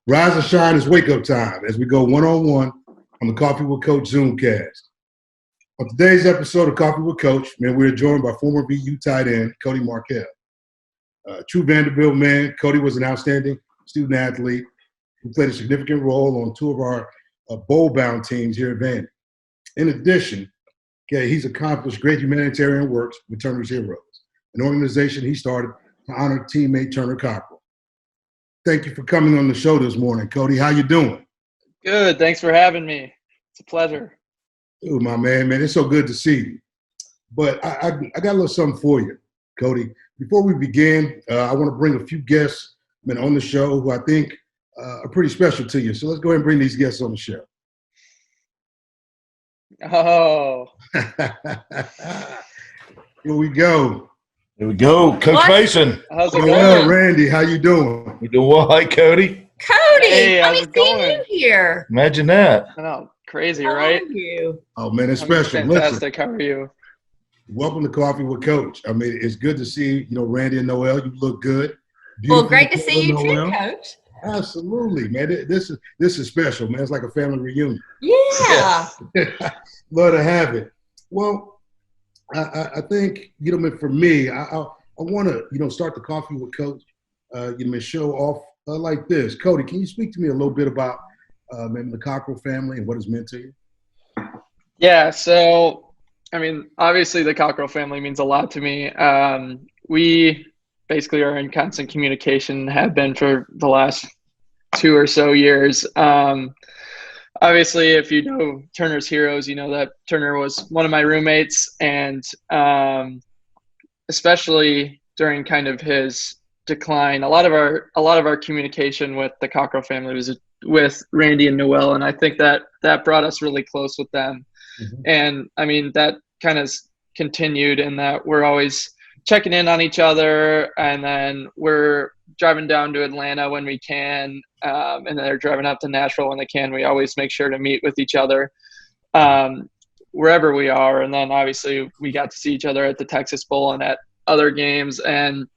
Rise and shine is wake-up time as we go one-on-one on the Coffee with Coach Zoomcast. On today's episode of Coffee with Coach, man, we're joined by former VU tight end Cody Markel. True Vanderbilt man, Cody was an outstanding student athlete who played a significant role on two of our bowl-bound teams here at Vandy. In addition, he's accomplished great humanitarian works with Turner's Heroes, an organization he started to honor teammate Turner Cockrell. Thank you for coming on the show this morning, Cody. How you doing? Good. Thanks for having me. It's a pleasure. Ooh, my man, it's so good to see you. But I got a little something for you, Cody. Before we begin, I want to bring a few guests on the show who I think are pretty special to you. So let's go ahead and bring these guests on the show. Oh. Here we go. Here we go. Coach Mason. How's it Well, going? Randy, how you doing? You doing well? Hi, Cody. Cody, Hey, let how's me it see going? you here. Imagine that. I know. Crazy, How right? are you? Oh, man, it's I'm special. fantastic. Listen, How are you? welcome to Coffee with Coach. I mean, it's good to see, Randy and Noel. You look good. Well, Beautiful great to see you too, Noel. Coach. Absolutely, man. This is special, man. It's like a family reunion. Yeah. Love to have it. Well, I think, for me, I want to, start the Coffee with Coach, show off like this. Cody, can you speak to me a little bit about the Cockrell family and what it's meant to you? Yeah. So, obviously the Cockrell family means a lot to me. We basically are in constant communication, have been for the last 2 or so years. Obviously, if you know Turner's Heroes, you know that Turner was one of my roommates, and especially during kind of his decline, a lot of our communication with the Cockrell family was with Randy and Noel, and I think that brought us really close with them. Mm-hmm. And that kind of continued in that we're always checking in on each other, and then we're driving down to Atlanta when we can, and they're driving up to Nashville when they can. We always make sure to meet with each other wherever we are. And then obviously we got to see each other at the Texas Bowl and at other games. And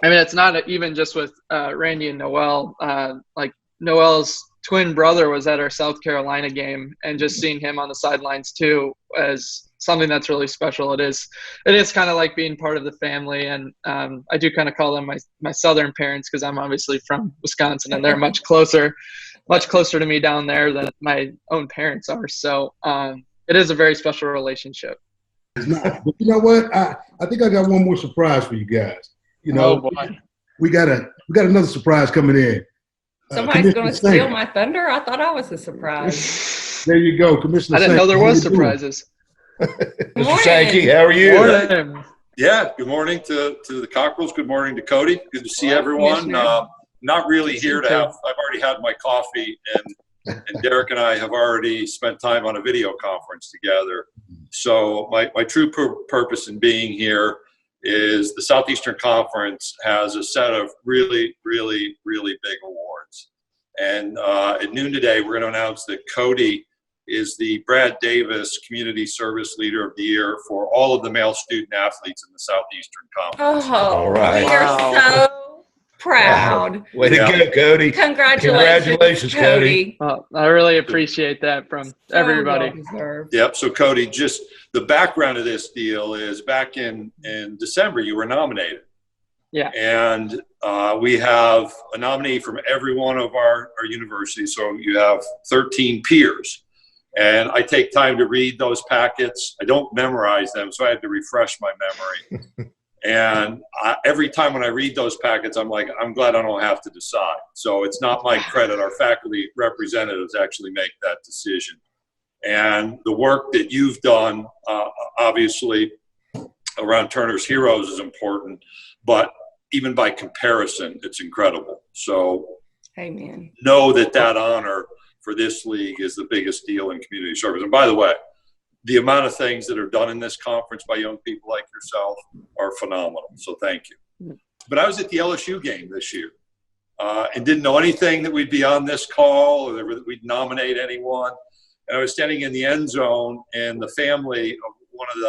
it's not even just with Randy and Noel. Like Noel's twin brother was at our South Carolina game, and just seeing him on the sidelines too as something that's really special. It is kind of like being part of the family. And I do kind of call them my Southern parents, because I'm obviously from Wisconsin, and they're much closer to me down there than my own parents are. So it is a very special relationship. It's not. But you know what? I think I got one more surprise for you guys. Oh boy. We got another surprise coming in. Somebody's going to steal my thunder? I thought I was the surprise. There you go, Commissioner I didn't know there Sankey. was surprises. Mr. Sankey, how are you? Morning. Yeah, good morning to the Cockrells. Good morning to Cody. Good to see everyone. Not really here to have – I've already had my coffee, and Derek and I have already spent time on a video conference together. So my true purpose in being here is the Southeastern Conference has a set of really, really, really big awards. And at noon today, we're going to announce that Cody is the Brad Davis Community Service Leader of the Year for all of the male student athletes in the Southeastern Conference. Oh, All right. we are so proud. Wow. Way to go, Cody. Congratulations, Cody. Well, I really appreciate that from everybody. Yep. So, Cody, just the background of this deal is back in December, you were nominated. Yeah. And we have a nominee from every one of our universities. So you have 13 peers. And I take time to read those packets. I don't memorize them, so I had to refresh my memory. And every time when I read those packets, I'm like, I'm glad I don't have to decide. So it's not my credit. Our faculty representatives actually make that decision. And the work that you've done, obviously, around Turner's Heroes is important, but even by comparison, it's incredible. So Amen. Know that honor for this league is the biggest deal in community service. And by the way, the amount of things that are done in this conference by young people like yourself are phenomenal. So thank you. But I was at the LSU game this year and didn't know anything that we'd be on this call or that we'd nominate anyone. And I was standing in the end zone, and the family of one of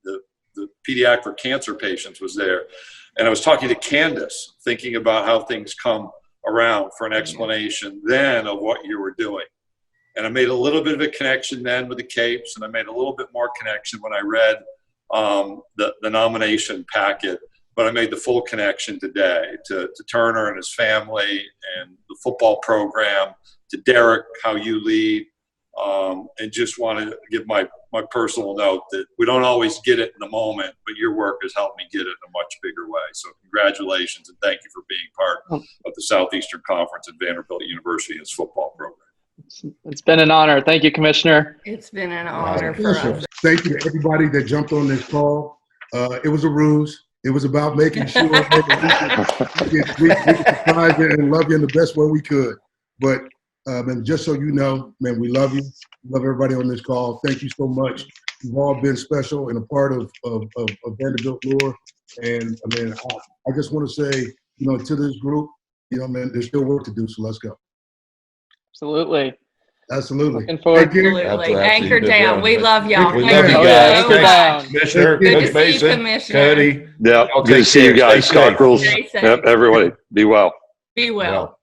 the pediatric cancer patients was there. And I was talking to Candace, thinking about how things come around for an explanation then of what you were doing. And I made a little bit of a connection then with the Capes, and I made a little bit more connection when I read the nomination packet. But I made the full connection today to Turner and his family and the football program, to Derek, how you lead, and just want to give my personal note that we don't always get it in the moment, but your work has helped me get it in a much bigger way. So congratulations, and thank you for being part of the Southeastern Conference at Vanderbilt University and its football program. It's been an honor. Thank you, Commissioner. It's been an honor for us. Thank you to everybody that jumped on this call. It was a ruse. It was about making sure that we could surprise you and love you in the best way we could. But and just so you know, man, we love you. Love everybody on this call. Thank you so much. You've all been special and a part of Vanderbilt lore. And I mean, I just want to say, to this group, man, there's still work to do. So let's go. Absolutely. Absolutely. Looking forward. Absolutely. Anchor down. We love y'all. We Thank love you so guys. Anchor much. down. Commissioner, Good to Coach see you, Mason, Commissioner. Cody. Yeah, Y'all good to take see you care. guys. Stay safe. Cockerels. Stay safe. Yep, everybody, be well. Be well.